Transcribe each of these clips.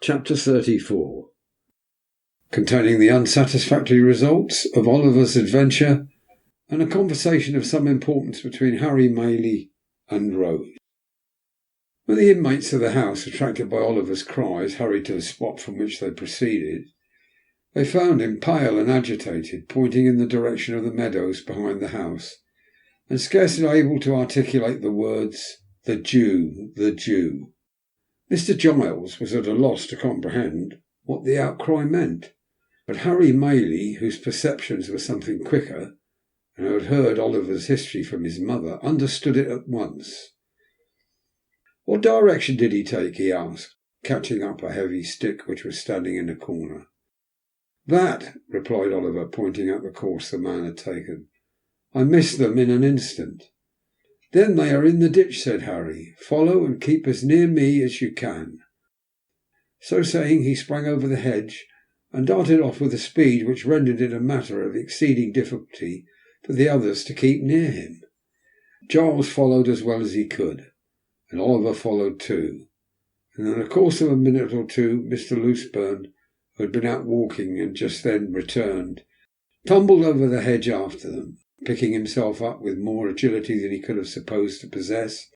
Chapter 34, containing the unsatisfactory results of Oliver's adventure and a conversation of some importance between Harry Maylie and Rose. When the inmates of the house, attracted by Oliver's cries, hurried to the spot from which they proceeded, they found him pale and agitated, pointing in the direction of the meadows behind the house, and scarcely able to articulate the words, "The Jew, the Jew." Mr. Giles was at a loss to comprehend what the outcry meant, but Harry Maylie, whose perceptions were something quicker, and who had heard Oliver's history from his mother, understood it at once. "What direction did he take?" he asked, catching up a heavy stick which was standing in a corner. "That," replied Oliver, pointing out the course the man had taken. "I missed them in an instant." "Then they are in the ditch," said Harry. "Follow and keep as near me as you can." So saying, he sprang over the hedge and darted off with a speed which rendered it a matter of exceeding difficulty for the others to keep near him. Giles followed as well as he could, and Oliver followed too, and in the course of a minute or two Mr. Looseburn, who had been out walking and just then returned, tumbled over the hedge after them. Picking himself up with more agility than he could have supposed to possess,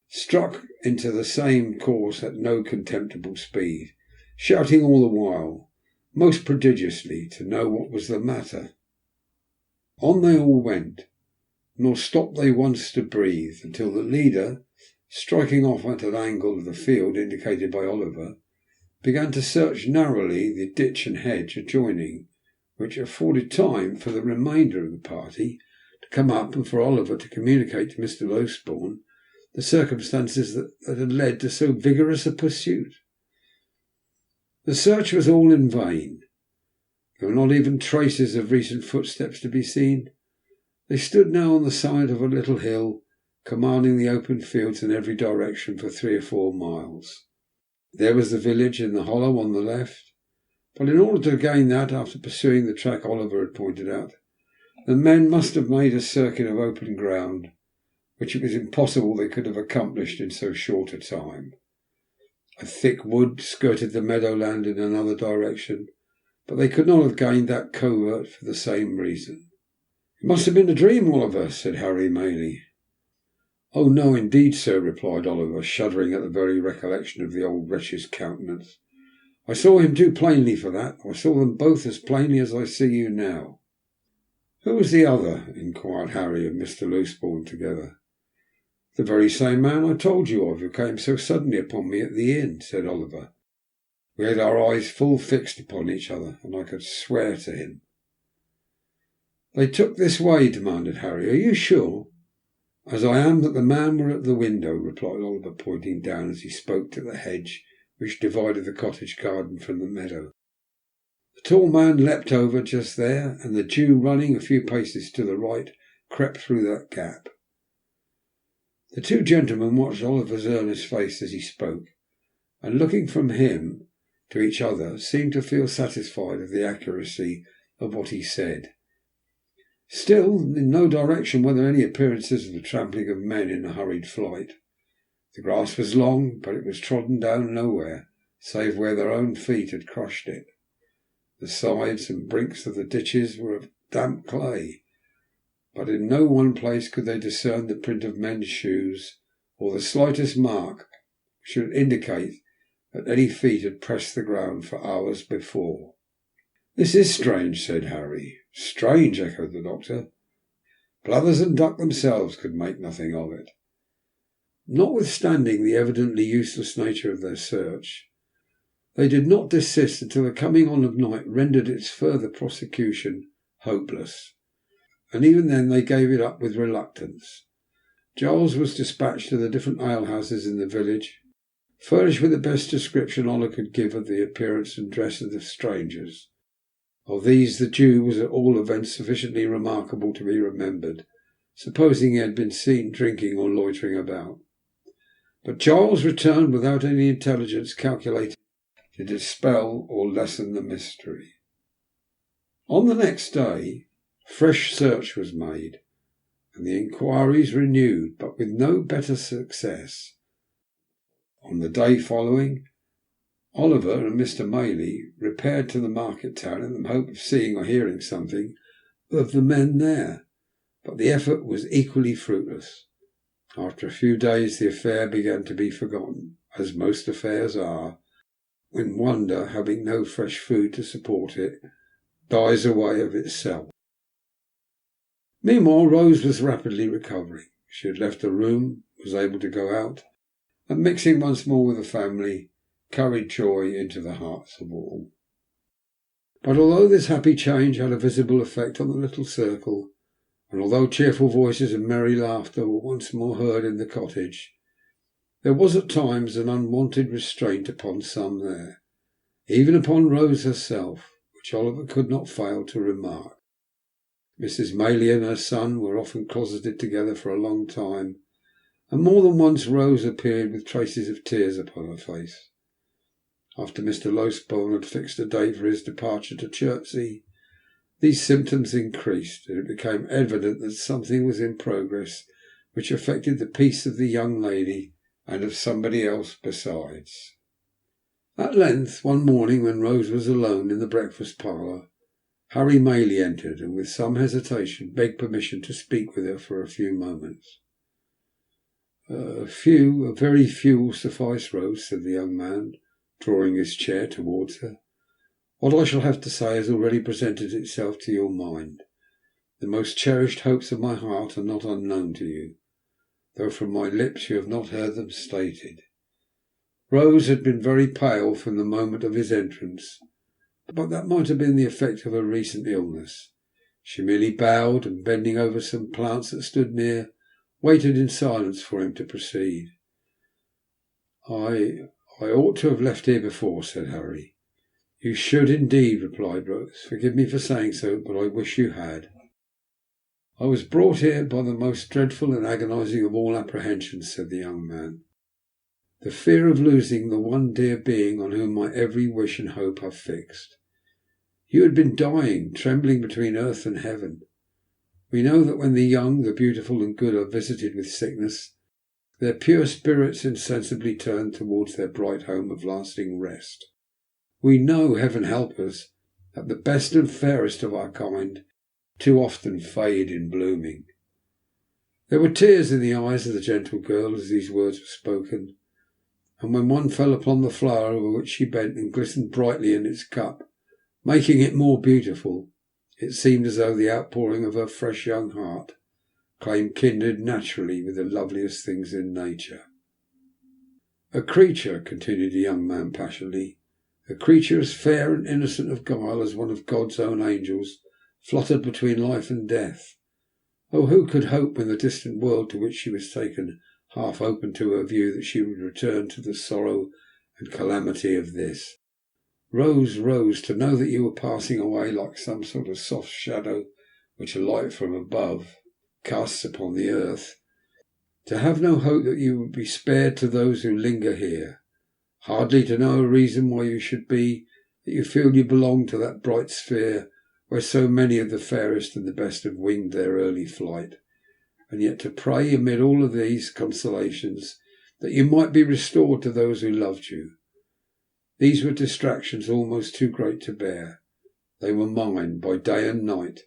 struck into the same course at no contemptible speed, shouting all the while, most prodigiously, to know what was the matter. On they all went, nor stopped they once to breathe, until the leader, striking off at an angle of the field indicated by Oliver, began to search narrowly the ditch and hedge adjoining, which afforded time for the remainder of the party to come up and for Oliver to communicate to Mr. Losberne the circumstances that had led to so vigorous a pursuit. The search was all in vain. There were not even traces of recent footsteps to be seen. They stood now on the side of a little hill, commanding the open fields in every direction for 3 or 4 miles. There was the village in the hollow on the left, but in order to gain that, after pursuing the track Oliver had pointed out, the men must have made a circuit of open ground, which it was impossible they could have accomplished in so short a time. A thick wood skirted the meadowland in another direction, but they could not have gained that covert for the same reason. "It must have been a dream, Oliver," said Harry Maylie. "Oh no, indeed, sir," replied Oliver, shuddering at the very recollection of the old wretch's countenance. "I saw him too plainly for that. I saw them both as plainly as I see you now." "Who was the other?" inquired Harry and Mr. Losberne together. "The very same man I told you of, who came so suddenly upon me at the inn," said Oliver. "We had our eyes full fixed upon each other, and I could swear to him." "They took this way?" demanded Harry. "Are you sure?" "As I am that the man were at the window," replied Oliver, pointing down as he spoke to the hedge which divided the cottage garden from the meadow. The tall man leapt over just there, and the Jew, running a few paces to the right, crept through that gap. The two gentlemen watched Oliver's earnest face as he spoke, and looking from him to each other seemed to feel satisfied of the accuracy of what he said. Still, in no direction were there any appearances of the trampling of men in a hurried flight. The grass was long, but it was trodden down nowhere, save where their own feet had crushed it. The sides and brinks of the ditches were of damp clay, but in no one place could they discern the print of men's shoes, or the slightest mark which should indicate that any feet had pressed the ground for hours before. "This is strange," said Harry. "Strange," echoed the doctor. "Blathers and Duck themselves could make nothing of it." Notwithstanding the evidently useless nature of their search, they did not desist until the coming on of night rendered its further prosecution hopeless, and even then they gave it up with reluctance. Giles was dispatched to the different alehouses in the village, furnished with the best description Oliver could give of the appearance and dress of the strangers. Of these the Jew was at all events sufficiently remarkable to be remembered, supposing he had been seen drinking or loitering about. But Giles returned without any intelligence calculated to dispel or lessen the mystery. On the next day fresh search was made, and the inquiries renewed, but with no better success. On the day following Oliver and Mr. Maylie repaired to the market town in the hope of seeing or hearing something of the men there, but the effort was equally fruitless. After a few days the affair began to be forgotten, as most affairs are, when wonder, having no fresh food to support it, dies away of itself. Meanwhile, Rose was rapidly recovering. She had left the room, was able to go out, and mixing once more with the family, carried joy into the hearts of all. But although this happy change had a visible effect on the little circle, and although cheerful voices and merry laughter were once more heard in the cottage, there was at times an unwonted restraint upon some there, even upon Rose herself, which Oliver could not fail to remark. Mrs. Maylie and her son were often closeted together for a long time, and more than once Rose appeared with traces of tears upon her face. After Mr. Losberne had fixed a day for his departure to Chertsey, these symptoms increased, and it became evident that something was in progress which affected the peace of the young lady and of somebody else besides. At length, one morning when Rose was alone in the breakfast parlour, Harry Maylie entered, and with some hesitation begged permission to speak with her for a few moments. A very few will suffice, Rose," said the young man, drawing his chair towards her. "What I shall have to say has already presented itself to your mind. The most cherished hopes of my heart are not unknown to you, though from my lips you have not heard them stated." Rose had been very pale from the moment of his entrance, but that might have been the effect of her recent illness. She merely bowed, and bending over some plants that stood near, waited in silence for him to proceed. I ought to have left here before," said Harry. "You should indeed," replied Rose. "Forgive me for saying so, but I wish you had." "I was brought here by the most dreadful and agonizing of all apprehensions," said the young man. "The fear of losing the one dear being on whom my every wish and hope are fixed. You had been dying, trembling between earth and heaven. We know that when the young, the beautiful and good are visited with sickness, their pure spirits insensibly turn towards their bright home of lasting rest. We know, heaven help us, that the best and fairest of our kind too often fade in blooming." There were tears in the eyes of the gentle girl as these words were spoken, and when one fell upon the flower over which she bent and glistened brightly in its cup, making it more beautiful, it seemed as though the outpouring of her fresh young heart claimed kindred naturally with the loveliest things in nature. "A creature," continued the young man passionately, "a creature as fair and innocent of guile as one of God's own angels, fluttered between life and death. Oh, who could hope when the distant world to which she was taken half opened to her view that she would return to the sorrow and calamity of this? Rose, Rose, to know that you were passing away like some sort of soft shadow which a light from above casts upon the earth, to have no hope that you would be spared to those who linger here, hardly to know a reason why you should be, that you feel you belong to that bright sphere where so many of the fairest and the best have winged their early flight, and yet to pray amid all of these consolations that you might be restored to those who loved you. These were distractions almost too great to bear. They were mine by day and night,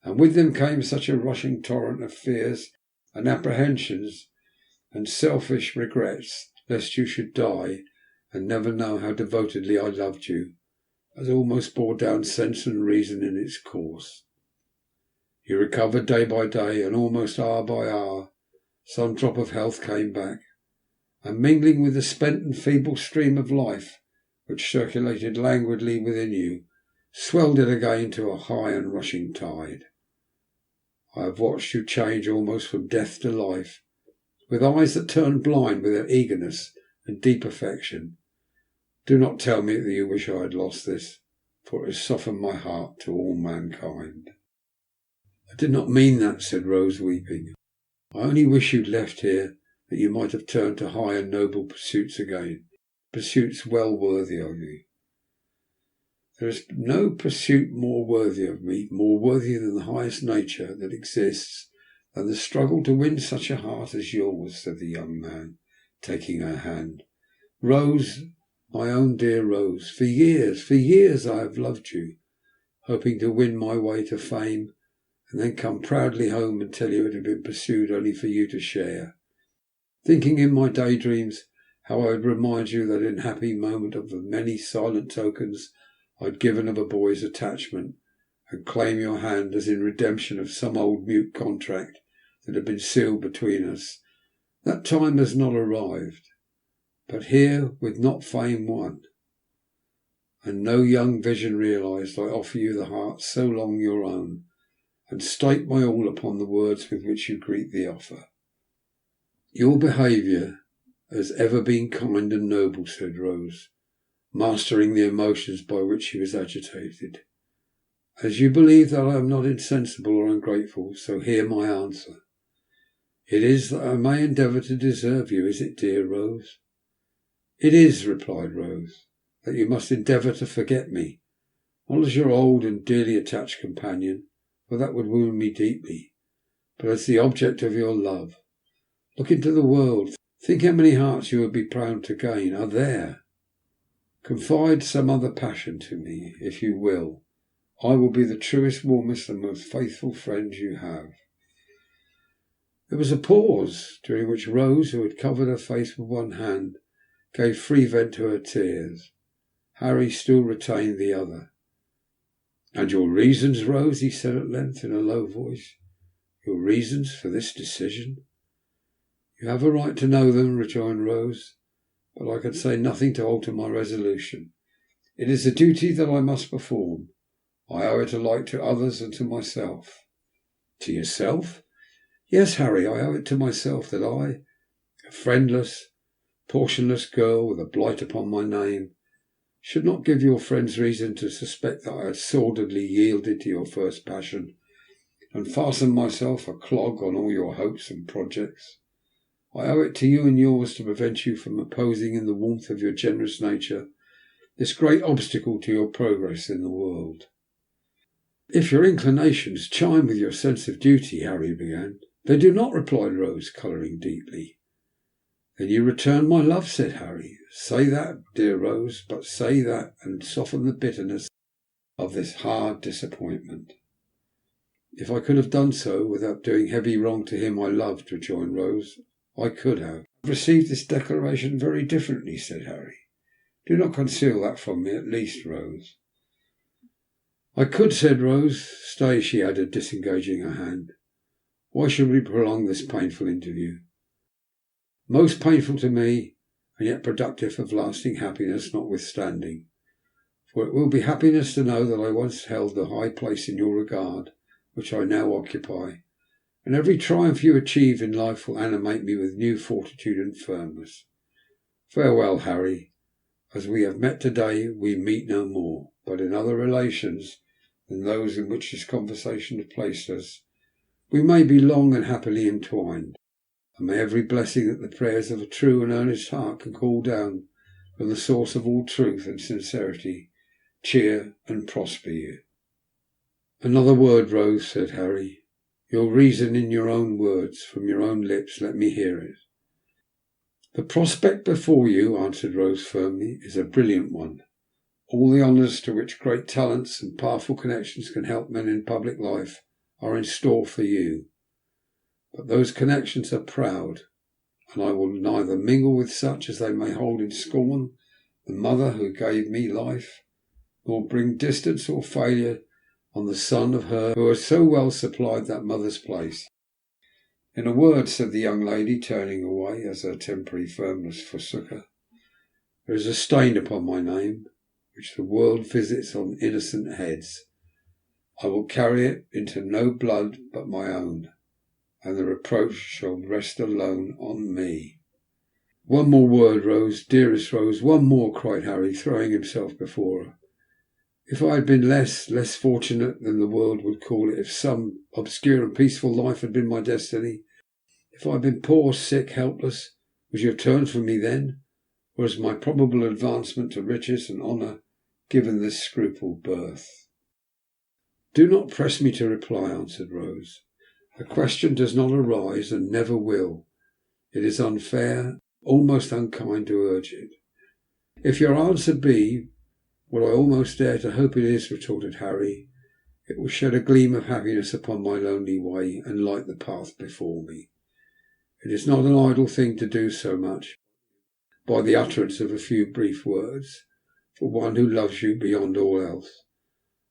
and with them came such a rushing torrent of fears and apprehensions and selfish regrets lest you should die and never know how devotedly I loved you, as almost bore down sense and reason in its course. You recovered day by day, and almost hour by hour some drop of health came back, and mingling with the spent and feeble stream of life which circulated languidly within you, swelled it again to a high and rushing tide. I have watched you change almost from death to life, with eyes that turned blind with their eagerness and deep affection. Do not tell me that you wish I had lost this, for it has softened my heart to all mankind." "I did not mean that," said Rose, weeping. "I only wish you had left here, that you might have turned to high and noble pursuits again, pursuits well worthy of you." "There is no pursuit more worthy of me, more worthy than the highest nature that exists, than the struggle to win such a heart as yours," said the young man, taking her hand. "Rose, My own dear Rose, for years I have loved you, hoping to win my way to fame and then come proudly home and tell you it had been pursued only for you to share. Thinking in my daydreams how I would remind you that in happy moment of the many silent tokens I had given of a boy's attachment, and claim your hand as in redemption of some old mute contract that had been sealed between us. That time has not arrived, but here with not fame won, and no young vision realised, I offer you the heart so long your own, and stake my all upon the words with which you greet the offer. Your behaviour has ever been kind and noble, said Rose, mastering the emotions by which she was agitated. As you believe that I am not insensible or ungrateful, so hear my answer. It is that I may endeavour to deserve you, is it, dear Rose? It is, replied Rose, that you must endeavour to forget me, not as your old and dearly attached companion, for that would wound me deeply, but as the object of your love. Look into the world. Think how many hearts you would be proud to gain are there. Confide some other passion to me, if you will. I will be the truest, warmest and most faithful friend you have. There was a pause, during which Rose, who had covered her face with one hand, gave free vent to her tears. Harry still retained the other. And your reasons, Rose, he said at length in a low voice. Your reasons for this decision? You have a right to know them, rejoined Rose, but I can say nothing to alter my resolution. It is a duty that I must perform. I owe it alike to others and to myself. To yourself? Yes, Harry, I owe it to myself that I, a friendless, portionless girl with a blight upon my name, should not give your friends reason to suspect that I had sordidly yielded to your first passion and fastened myself a clog on all your hopes and projects. I owe it to you and yours to prevent you from opposing in the warmth of your generous nature this great obstacle to your progress in the world. If your inclinations chime with your sense of duty, Harry began. They do not, replied Rose, colouring deeply. Then you return my love, said Harry. Say that, dear Rose, but say that, and soften the bitterness of this hard disappointment. If I could have done so without doing heavy wrong to him I loved, rejoined Rose, I could have. I received this declaration very differently, said Harry. Do not conceal that from me, at least, Rose. I could, said Rose. Stay, she added, disengaging her hand. Why should we prolong this painful interview? Most painful to me, and yet productive of lasting happiness notwithstanding. For it will be happiness to know that I once held the high place in your regard which I now occupy, and every triumph you achieve in life will animate me with new fortitude and firmness. Farewell, Harry. As we have met today, we meet no more, but in other relations than those in which this conversation has placed us, we may be long and happily entwined, and may every blessing that the prayers of a true and earnest heart can call down from the source of all truth and sincerity cheer and prosper you. Another word, Rose, said Harry. Your reason in your own words, from your own lips, let me hear it. The prospect before you, answered Rose firmly, is a brilliant one. All the honours to which great talents and powerful connections can help men in public life are in store for you. But those connections are proud, and I will neither mingle with such as they may hold in scorn the mother who gave me life, nor bring distance or failure on the son of her who has so well supplied that mother's place. In a word, said the young lady, turning away as her temporary firmness forsook her, there is a stain upon my name which the world visits on innocent heads. I will carry it into no blood but my own, and the reproach shall rest alone on me. One more word, Rose, dearest Rose, one more, cried Harry, throwing himself before her. If I had been less fortunate than the world would call it, if some obscure and peaceful life had been my destiny, if I had been poor, sick, helpless, would you have turned from me then, or has my probable advancement to riches and honour given this scruple birth? Do not press me to reply, answered Rose. The question does not arise and never will. It is unfair, almost unkind to urge it. If your answer be what I almost dare to hope it is, retorted Harry, it will shed a gleam of happiness upon my lonely way and light the path before me. It is not an idle thing to do so much by the utterance of a few brief words for one who loves you beyond all else.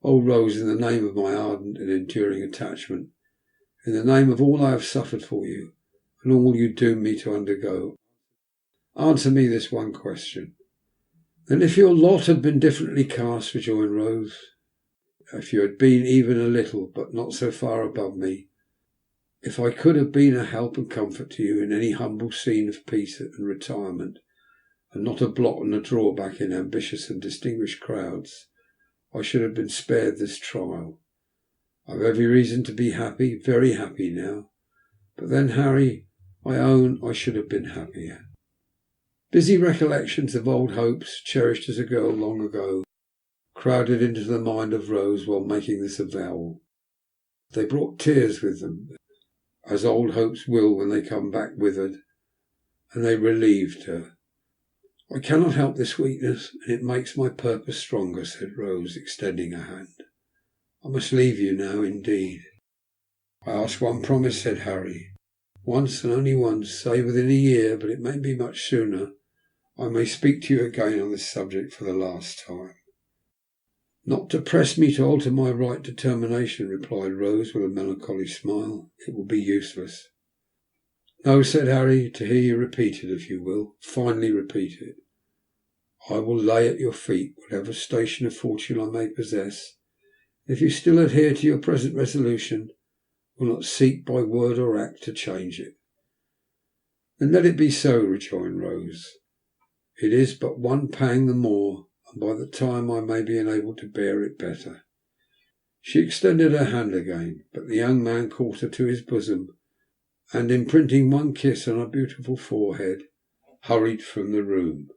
Oh, Rose, in the name of my ardent and enduring attachment, in the name of all I have suffered for you and all you doom me to undergo, answer me this one question. Then if your lot had been differently cast, rejoined Rose, if you had been even a little, but not so far above me, if I could have been a help and comfort to you in any humble scene of peace and retirement, and not a blot and a drawback in ambitious and distinguished crowds, I should have been spared this trial. I have every reason to be happy, very happy now. But then, Harry, I own I should have been happier. Busy recollections of old hopes, cherished as a girl long ago, crowded into the mind of Rose while making this avowal. They brought tears with them, as old hopes will when they come back withered, and they relieved her. I cannot help this weakness, and it makes my purpose stronger, said Rose, extending her hand. I must leave you now, indeed. I ask one promise, said Harry. Once and only once, say within a year, but it may be much sooner, I may speak to you again on this subject for the last time. Not to press me to alter my right determination, replied Rose with a melancholy smile. It will be useless. No, said Harry, to hear you repeat it, if you will, finally repeat it. I will lay at your feet whatever station of fortune I may possess. If you still adhere to your present resolution, will not seek by word or act to change it. Then let it be so, rejoined Rose. It is but one pang the more, and by the time I may be enabled to bear it better. She extended her hand again, but the young man caught her to his bosom, and imprinting one kiss on her beautiful forehead, hurried from the room.